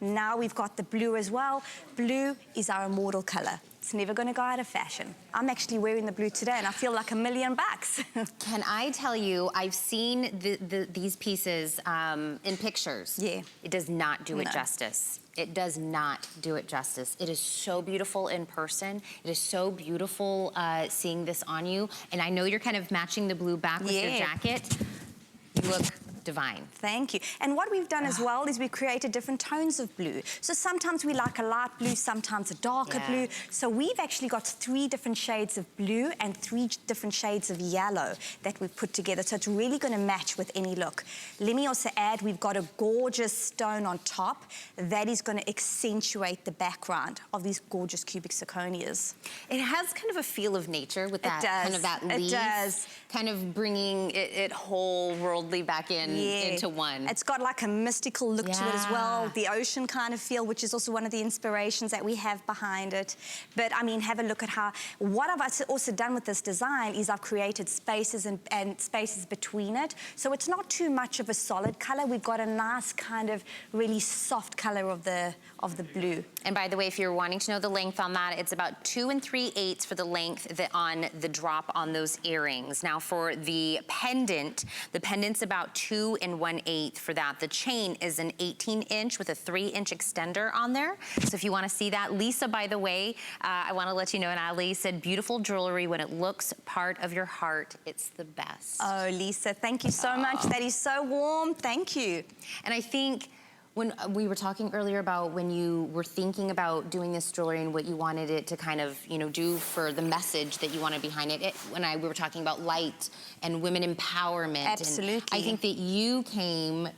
Now we've got the blue as well. Blue is our immortal color. It's never gonna go out of fashion. I'm actually wearing the blue today and I feel like $1,000,000. Can I tell you, I've seen these pieces in pictures. Yeah. It does not do it justice. It does not do it justice. It is so beautiful in person. It is so beautiful seeing this on you. And I know you're kind of matching the blue back with your jacket. You look divine. Thank you. And what we've done as well is we created different tones of blue. So sometimes we like a light blue, sometimes a darker blue. So we've actually got 3 different shades of blue and 3 different shades of yellow that we've put together. So it's really going to match with any look. Let me also add, we've got a gorgeous stone on top that is going to accentuate the background of these gorgeous cubic zirconias. It has kind of a feel of nature with that kind of that leaf. It does. Kind of bringing it whole worldly back into one. It's got like a mystical look to it as well, the ocean kind of feel, which is also one of the inspirations that we have behind it. But I mean, have a look at how, what I've also done with this design is I've created spaces and spaces between it. So it's not too much of a solid color. We've got a nice kind of really soft color of the blue. And by the way, if you're wanting to know the length on that, it's about 2 3/8 for the length on the drop on those earrings. Now for the pendant's about 2 1/8 for that. The chain is an 18-inch with a 3-inch extender on there. So if you want to see that, Lisa, by the way, I want to let you know, and Ali said, beautiful jewelry, when it looks part of your heart, it's the best. Oh, Lisa, thank you so much. That is so warm. Thank you. And I think when we were talking earlier about when you were thinking about doing this jewelry and what you wanted it to kind of, you know, do for the message that you wanted behind it, we were talking about light and women empowerment. Absolutely. And I think that you came,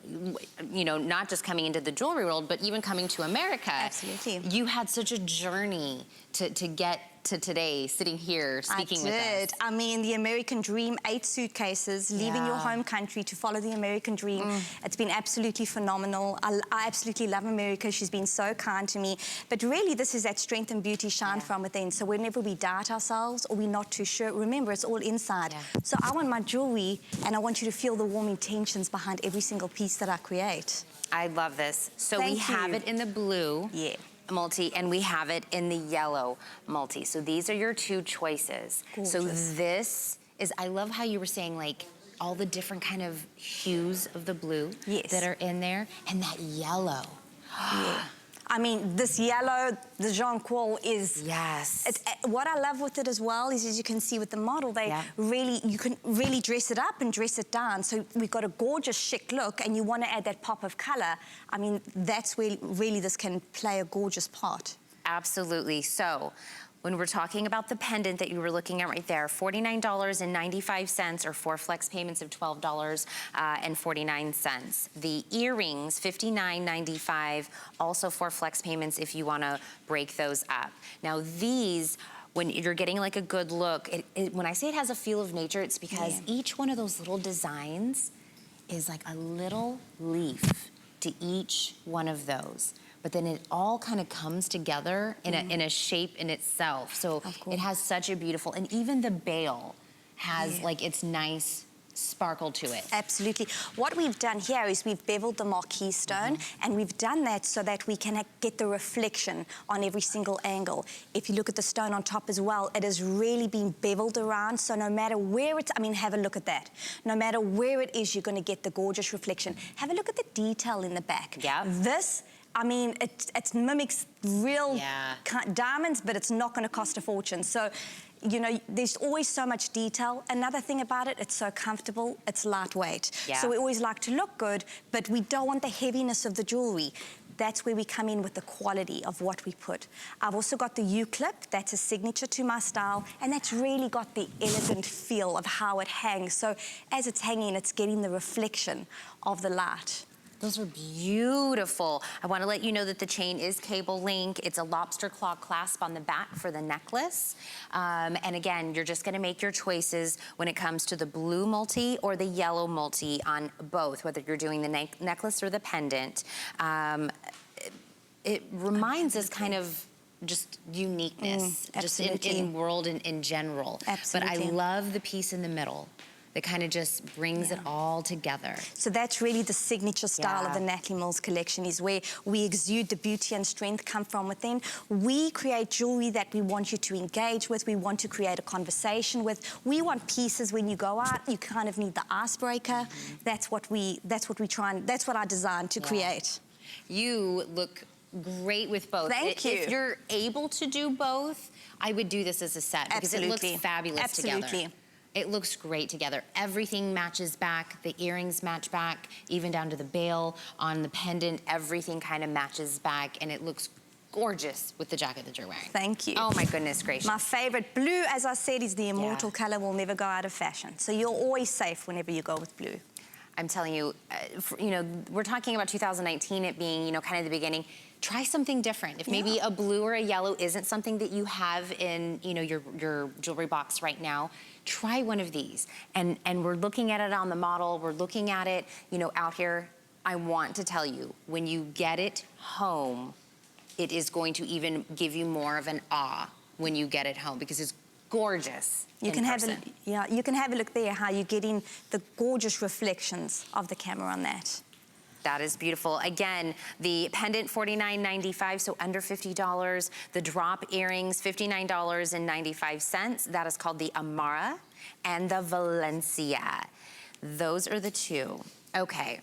you know, not just coming into the jewelry world, but even coming to America. Absolutely. You had such a journey to get to today, sitting here speaking with us. I mean, the American dream, 8 suitcases, leaving your home country to follow the American dream. It's been absolutely phenomenal. I absolutely love America. She's been so kind to me. But really, this is that strength and beauty shine from within. So whenever we doubt ourselves or we're not too sure, remember, it's all inside. So I want my jewelry, and I want you to feel the warm intentions behind every single piece that I create. I love this. So we have it in the blue. Multi, and we have it in the yellow multi. So these are your 2 choices. Gorgeous. So this is, I love how you were saying, like, all the different kind of hues of the blue that are in there, and that yellow. I mean, this yellow, the jonquil is... Yes. What I love with it as well is, as you can see with the model, you can really dress it up and dress it down. So we've got a gorgeous, chic look, and you want to add that pop of color. I mean, that's where really this can play a gorgeous part. Absolutely. So when we're talking about the pendant that you were looking at right there, $49.95 or 4 flex payments of $12.49. The earrings, $59.95, also 4 flex payments if you want to break those up. Now these, when you're getting like a good look, when I say it has a feel of nature, it's because each one of those little designs is like a little leaf to each one of those. But then it all kind of comes together in a shape in itself. So it has such a beautiful, and even the bail has like its nice sparkle to it. Absolutely. What we've done here is we've beveled the marquee stone, and we've done that so that we can get the reflection on every single angle. If you look at the stone on top as well, it has really been beveled around, so no matter where it's, I mean, have a look at that. No matter where it is, you're going to get the gorgeous reflection. Have a look at the detail in the back. Yeah. This, I mean, it mimics real diamonds, but it's not going to cost a fortune. So, you know, there's always so much detail. Another thing about it, it's so comfortable, it's lightweight. So we always like to look good, but we don't want the heaviness of the jewelry. That's where we come in with the quality of what we put. I've also got the U-clip, that's a signature to my style, and that's really got the elegant feel of how it hangs. So as it's hanging, it's getting the reflection of the light. Those are beautiful. I want to let you know that the chain is cable link. It's a lobster claw clasp on the back for the necklace. And again, you're just going to make your choices when it comes to the blue multi or the yellow multi on both, whether you're doing the necklace or the pendant. It reminds us kind of just uniqueness, just in world in general. Absolutely. But I love the piece in the middle that kind of just brings it all together. So that's really the signature style of the Natalie Mills collection, is where we exude the beauty and strength come from within. We create jewelry that we want you to engage with. We want to create a conversation with. We want pieces when you go out, you kind of need the icebreaker. That's what we try and, that's what I designed to create. You look great with both. Thank you. If you're able to do both, I would do this as a set because it looks fabulous together. It looks great together. Everything matches back. The earrings match back, even down to the bail on the pendant. Everything kind of matches back, and it looks gorgeous with the jacket that you're wearing. Thank you. Oh my goodness gracious. My favorite blue, as I said, is the immortal color, will never go out of fashion. So you're always safe whenever you go with blue. I'm telling you, you know, we're talking about 2019, it being, you know, kind of the beginning. Try something different. If maybe a blue or a yellow isn't something that you have in, you know, your jewelry box right now, try one of these. And we're looking at it on the model, we're looking at it, you know, out here. I want to tell you, when you get it home, it is going to even give you more of an awe when you get it home, because it's gorgeous. You can have you can have a look there, how you're getting the gorgeous reflections of the camera on that. That is beautiful. Again, the pendant, $49.95, so under $50. The drop earrings, $59.95. That is called the Amara and the Valencia. Those are the two. Okay.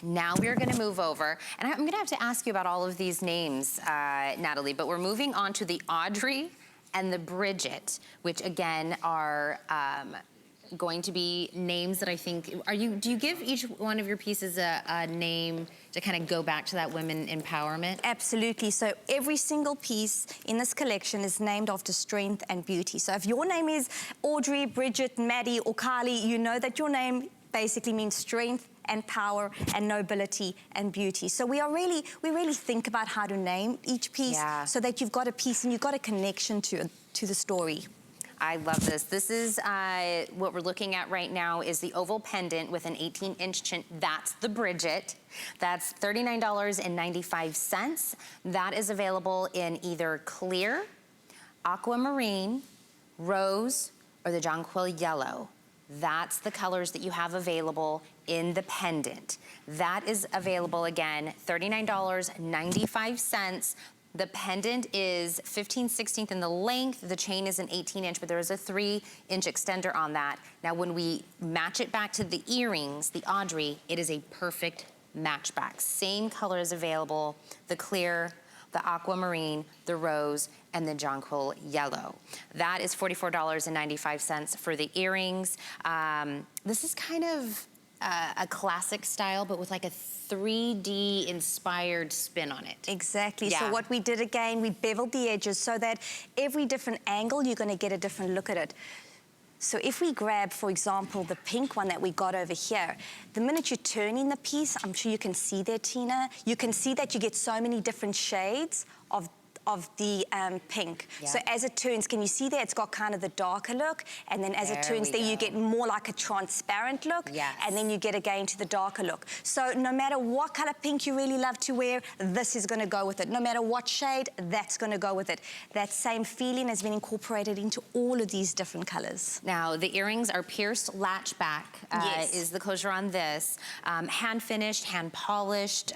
Now we're going to move over, and I'm going to have to ask you about all of these names, Natalie, but we're moving on to the Audrey and the Bridget, which again are going to be names that I think, do you give each one of your pieces a name to kind of go back to that women empowerment? Absolutely. So every single piece in this collection is named after strength and beauty. So if your name is Audrey, Bridget, Maddie, or Kylie, you know that your name basically means strength and power and nobility and beauty. So we really think about how to name each piece so that you've got a piece and you've got a connection to the story. I love this. This is what we're looking at right now is the oval pendant with an 18-inch chin. That's the Bridget. That's $39.95. That is available in either clear, aquamarine, rose, or the jonquil yellow. That's the colors that you have available in the pendant. That is available again, $39.95. The pendant is 15/16 in the length. The chain is an 18-inch, but there is a 3-inch extender on that. Now, when we match it back to the earrings, the Audrey, it is a perfect matchback. Same colors available, the clear, the aquamarine, the rose, and the jonquil yellow. That is $44.95 for the earrings. This is kind of a classic style, but with like a 3D inspired spin on it. Exactly. Yeah. So what we did again, we beveled the edges so that every different angle, you're going to get a different look at it. So if we grab, for example, the pink one that we got over here, the minute you're turning the piece, I'm sure you can see there, Tina, you can see that you get so many different shades of the pink. Yeah. So as it turns, can you see there? It's got kind of the darker look, and then as it There turns we there, you go. get more like a transparent look, Yes. and then you get again to the darker look. So no matter what color pink you really love to wear, this is going to go with it. No matter what shade, that's going to go with it. That same feeling has been incorporated into all of these different colors. Now, the earrings are pierced latch back, Yes. is the closure on this. Hand finished, hand polished.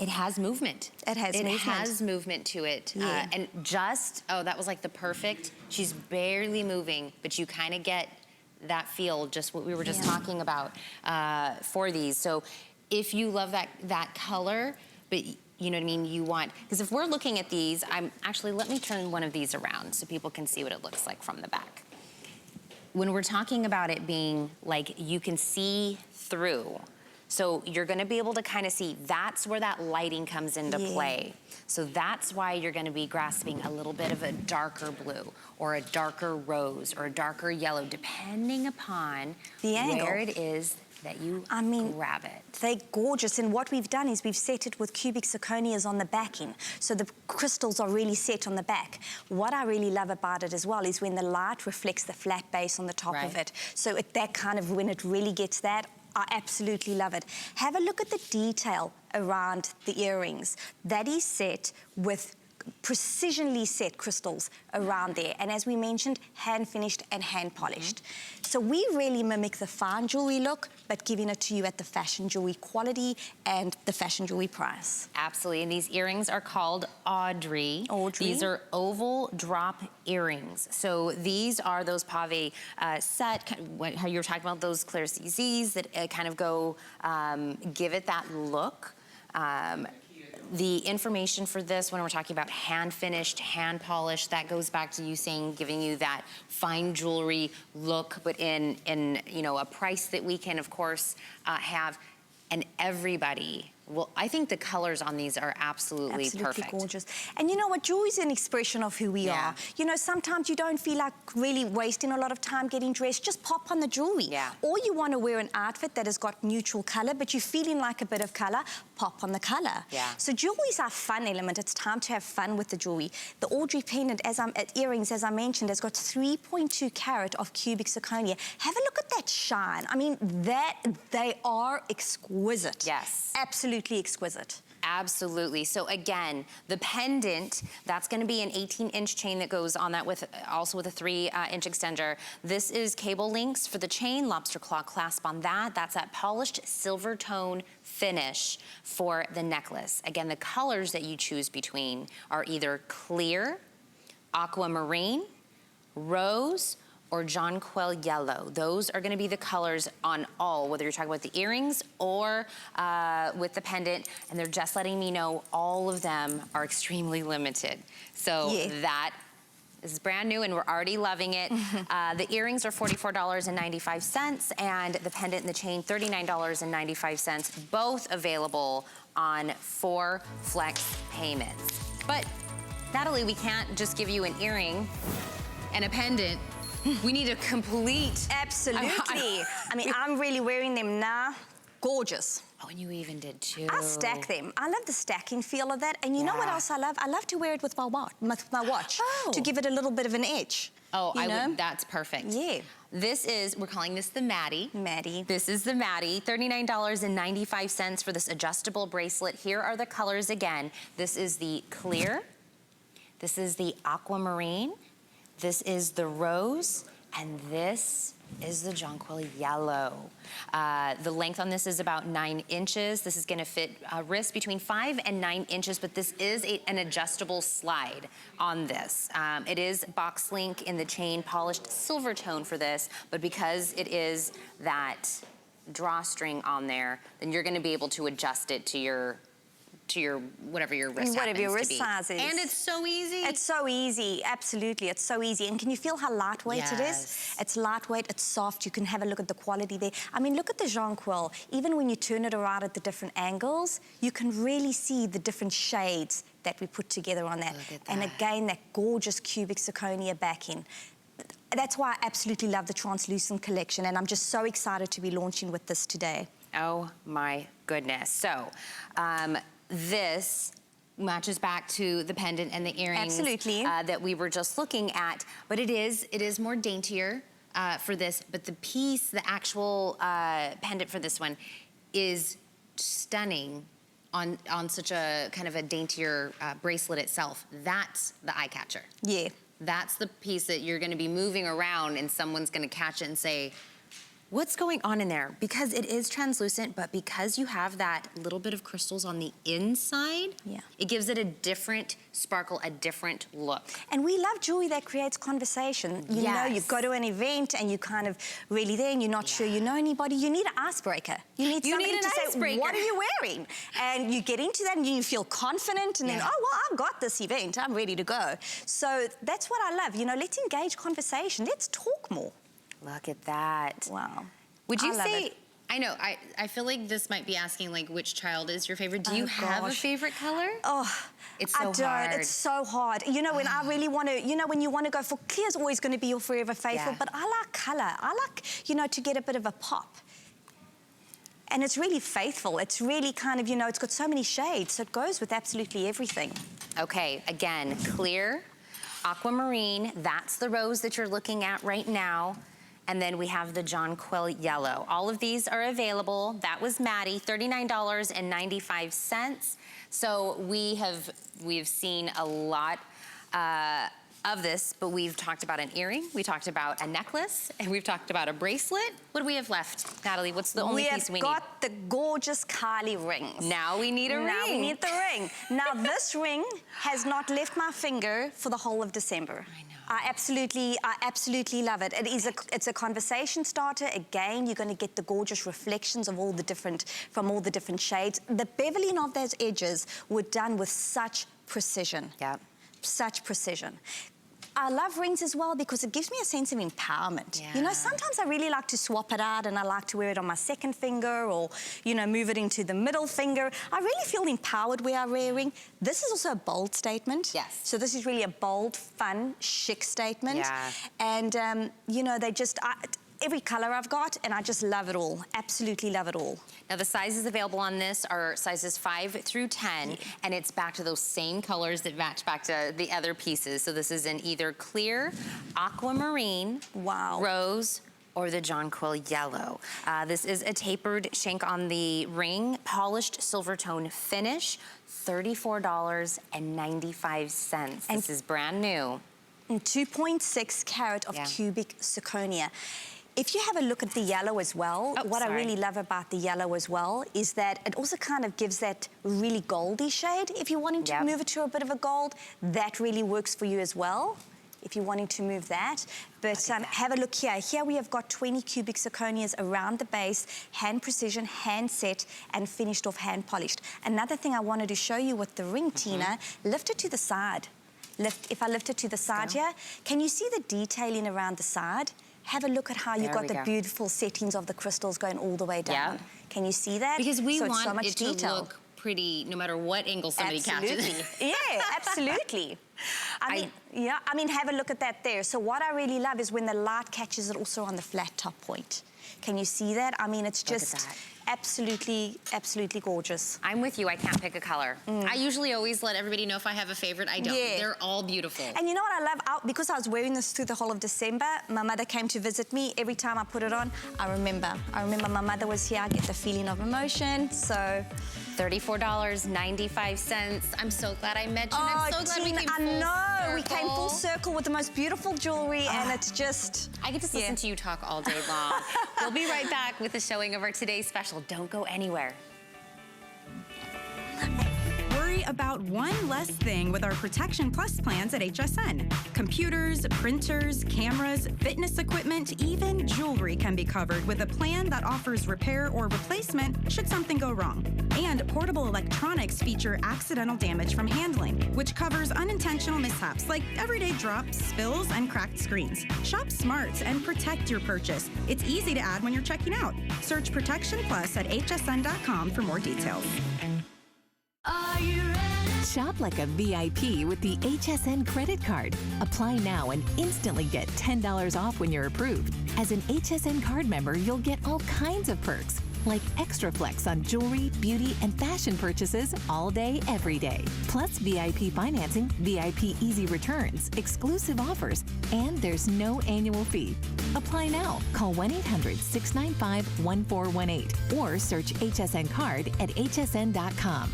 It has movement. It has movement. It has movement to it. Yeah. And just, that was like the perfect, she's barely moving, but you kind of get that feel, just what we were just talking about for these. So if you love that color, but you know what I mean, you want, because if we're looking at these, let me turn one of these around so people can see what it looks like from the back. When we're talking about it being like you can see through, so you're gonna be able to kind of see, that's where that lighting comes into play. So that's why you're gonna be grasping a little bit of a darker blue or a darker rose or a darker yellow, depending upon The angle. where it is that you grab it. They're gorgeous, and what we've done is we've set it with cubic zirconias on the backing, so the crystals are really set on the back. What I really love about it as well is when the light reflects the flat base on the top of it. So that kind of, when it really gets that, I absolutely love it. Have a look at the detail around the earrings. That is set with precisionally set crystals around there, and as we mentioned, hand finished and hand polished. So we really mimic the fine jewelry look, but giving it to you at the fashion jewelry quality and the fashion jewelry price. Absolutely, and these earrings are called Audrey. These are oval drop earrings. So these are those pave set, how you were talking about those clear CZs that kind of go, give it that look. The information for this, when we're talking about hand finished, hand polished, that goes back to you saying, giving you that fine jewelry look, but in a price that we can, of course, have. And everybody, well, I think the colors on these are absolutely perfect. Gorgeous. And you know what? Jewelry is an expression of who we are. You know, sometimes you don't feel like really wasting a lot of time getting dressed. Just pop on the jewelry. Or you want to wear an outfit that has got neutral color, but you're feeling like a bit of color, pop on the color. So jewelry is our fun element. It's time to have fun with the jewelry. The Audrey pendant, earrings, as I mentioned, has got 3.2 carat of cubic zirconia. Have a look at that shine. I mean, they are exquisite. Yes. Absolutely exquisite. Absolutely. So again, the pendant, that's going to be an 18-inch chain that goes on that with also with a 3-inch extender. This is cable links for the chain, lobster claw clasp on that. That's that polished silver tone finish for the necklace. Again, the colors that you choose between are either clear, aquamarine, rose, or jonquil yellow. Those are gonna be the colors on all, whether you're talking about the earrings or with the pendant, and they're just letting me know all of them are extremely limited. So that is brand new and we're already loving it. The earrings are $44.95 and the pendant and the chain $39.95, both available on 4 flex payments. But Natalie, we can't just give you an earring and a pendant. We need a complete. Absolutely. I mean, I'm really wearing them now. Gorgeous. Oh, and you even did too. I stack them. I love the stacking feel of that. And you know what else I love? I love to wear it with my watch to give it a little bit of an edge. Oh, would, that's perfect. Yeah. This is, we're calling this the Maddie. Maddie. This is the Maddie, $39.95 for this adjustable bracelet. Here are the colors again. This is the clear. This is the aquamarine. This is the rose, and this is the jonquil yellow. The length on this is about 9 inches. This is gonna fit wrists between 5 and 9 inches, but this is an adjustable slide on this. It is box link in the chain, polished silver tone for this, but because it is that drawstring on there, then you're gonna be able to adjust it to your whatever your wrist Whatever your happens wrist to be. size is. And it's so easy. It's so easy, absolutely. It's so easy. And can you feel how lightweight it is? Yes. It's lightweight, it's soft. You can have a look at the quality there. I mean, look at the jonquil. Even when you turn it around at the different angles, you can really see the different shades that we put together on that. Look at And that. again, that gorgeous cubic zirconia backing. That's why I absolutely love the translucent collection, and I'm just so excited to be launching with this today. Oh my goodness. So, this matches back to the pendant and the earrings Absolutely. That we were just looking at, but it is more daintier for this, but the piece, the actual pendant for this one is stunning on such a kind of a daintier bracelet itself. That's the eye catcher. Yeah. That's the piece that you're gonna be moving around and someone's gonna catch it and say, what's going on in there? Because it is translucent, but because you have that little bit of crystals on the inside, Yeah. it gives it a different sparkle, a different look. And we love jewelry that creates conversation. You know, you Yes. go to an event and you kind of really there and you're not sure you know anybody. You need an icebreaker. You need somebody an to say, icebreaker. what are you wearing? And you get into that and you feel confident and then, Yeah. oh, well, I've got this event. I'm ready to go. So that's what I love. You know, let's engage conversation. Let's talk more. Look at that. Wow. Would you I love say, it. I know, I feel like this might be asking like which child is your favorite. Do you Oh, have a gosh. favorite color? Oh, It's so I don't. hard. It's so hard. You know, when I really want to, you know, when you want to go for clear's always going to be your forever faithful, Yeah. but I like color. I like, you know, to get a bit of a pop. And it's really faithful. It's really kind of, you know, it's got so many shades, so it goes with absolutely everything. Okay, again, clear, aquamarine, that's the rose that you're looking at right now. And then we have the jonquil yellow. All of these are available. That was Maddie, $39.95. So we've seen a lot of this, but we've talked about an earring, we talked about a necklace, and we've talked about a bracelet. What do we have left, Natalie? What's the only piece we have got the gorgeous Kylie rings. need? Now we need a ring. Now we need the ring. Now this ring has not left my finger for the whole of December. I know. I absolutely love it. It's a conversation starter. Again, you're going to get the gorgeous reflections of from all the different shades. The beveling of those edges were done with such precision. Yep. Such precision. I love rings as well because it gives me a sense of empowerment. You know, Yeah. sometimes I really like to swap it out and I like to wear it on my second finger or, you know, move it into the middle finger. I really feel empowered where I wear a ring. This is also a bold statement. Yes. So this is really a bold, fun, chic statement. Yeah. And, you know, every color I've got, and I just love it all. Absolutely love it all. Now the sizes available on this are sizes 5 through 10, and it's back to those same colors that match back to the other pieces. So this is in either clear, aquamarine, Wow. rose, or the jonquil yellow. This is a tapered shank on the ring, polished silver tone finish, $34.95. This is brand new. And 2.6 carat of Yeah. cubic zirconia. If you have a look at the yellow as well, Oh, what I sorry. really love about the yellow as well is that it also kind of gives that really goldy shade. If you're wanting to Yep. move it to a bit of a gold, that really works for you as well, if you're wanting to move that. But have a look here. Here we have got 20 cubic zirconias around the base, hand precision, hand set, and finished off hand polished. Another thing I wanted to show you with the ring, Tina, lift it to the side. If I lift it to the side here, can you see the detailing around the side? Have a look at how you've There got we the go. beautiful settings of the crystals going all the way down. Yeah. Can you see that? Because we so it's want so much it to detail. look pretty no matter what angle somebody Absolutely. catches. Yeah, absolutely. I mean, have a look at that there. So what I really love is when the light catches it also on the flat top point. Can you see that? I mean, it's Look at just that. absolutely gorgeous. I'm with you, I can't pick a color. I usually always let everybody know if I have a favorite. I don't. Yeah. They're all beautiful. And you know what I love? Because I was wearing this through the whole of December, my mother came to visit me. Every time I put it on, I remember my mother was here. I get the feeling of emotion, so... $34.95. I'm so glad I met you. and I'm so glad Tina, we came I full know. We came full circle. circle with the most beautiful jewelry, and it's just... I get to listen to you talk all day long. We'll be right back with the showing of our today's special. Don't go anywhere. Worry about one less thing with our Protection Plus plans at HSN. Computers, printers, cameras, fitness equipment, even jewelry can be covered with a plan that offers repair or replacement should something go wrong. And portable electronics feature accidental damage from handling, which covers unintentional mishaps like everyday drops, spills, and cracked screens. Shop smart and protect your purchase. It's easy to add when you're checking out. Search Protection Plus at hsn.com for more details. Are you ready? Shop like a VIP with the HSN credit card. Apply now and instantly get $10 off when you're approved. As an HSN card member, you'll get all kinds of perks, like extra flex on jewelry, beauty, and fashion purchases all day, every day. Plus VIP financing, VIP easy returns, exclusive offers, and there's no annual fee. Apply now. Call 1-800-695-1418 or search HSN card at hsn.com.